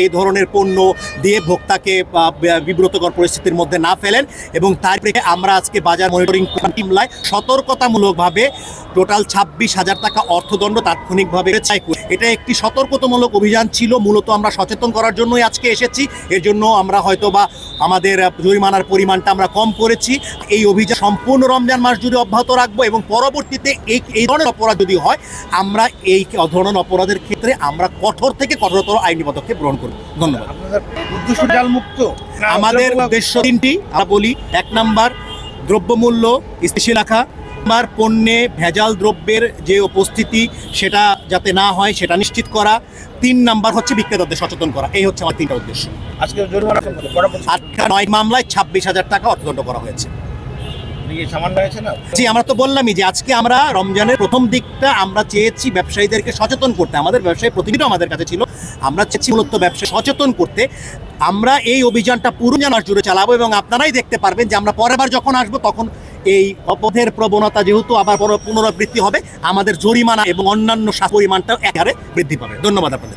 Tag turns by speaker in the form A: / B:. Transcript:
A: এই ধরনের পণ্য দিয়ে ভোক্তাকে বিব্রতকর পরিস্থিতির মধ্যে না ফেলেন এবং তার আমরা আজকে বাজার মনিটরিং টিমলায় সতর্কতামূলকভাবে টোটাল 26,000 টাকা অর্থদণ্ড তাৎক্ষণিকভাবে চাই। এটা একটি সতর্কতামূলক অভিযান ছিল, মূলত আমরা সচেতন করার জন্যই আজকে এসেছি। এর জন্য আমরা হয়তোবা আমাদের জরিমানার পরিমাণটা আমরা কম করেছি। এই অভিযান সম্পূর্ণ রমজান মাস জুড়ে অব্যাহত রাখবো এবং পরবর্তীতে এই ধরনের অপরাধ যদি হয় আমরা এই ধরনের অপরাধের ক্ষেত্রে আমরা কঠোর থেকে কঠোরতর আইনি পদক্ষেপ গ্রহণ করব। ধন্যবাদ। আমাদের উদ্দেশ্য তিনটি, আমরা বলি। 1 নাম্বার, দ্রব্যমূল্য স্থিতিশীল রাখা। আমার পণ্যে ভেজাল দ্রব্যের যে উপস্থিতি সেটা যাতে না হয় সেটা নিশ্চিত করা। 3 নাম্বার হচ্ছে বিক্রেতাদের সচেতন করা। এই হচ্ছে আমার 3টা উদ্দেশ্য।
B: আজকে জরিমানা
A: 9 মামলায় 26,000 টাকা অর্থদণ্ড করা হয়েছে। জি, আমরা তো বললামই যে আজকে আমরা রমজানের প্রথম দিকটা আমরা চেয়েছি ব্যবসায়ীদেরকে সচেতন করতে। আমাদের ব্যবসায়ী প্রতিনিধিও আমাদের কাছে ছিল, আমরা চেয়েছি মূলত ব্যবসায়ী সচেতন করতে। আমরা এই অভিযানটা পুরো মাস জুড়ে চালাবো এবং আপনারাই দেখতে পারবেন যে আমরা পরের বার যখন আসবো তখন এই অপরাধের প্রবণতা যেহেতু আবার পুনরাবৃত্তি হবে, আমাদের জরিমানা এবং অন্যান্য পরিমাণটাও একেবারে বৃদ্ধি পাবে। ধন্যবাদ আপনাদের।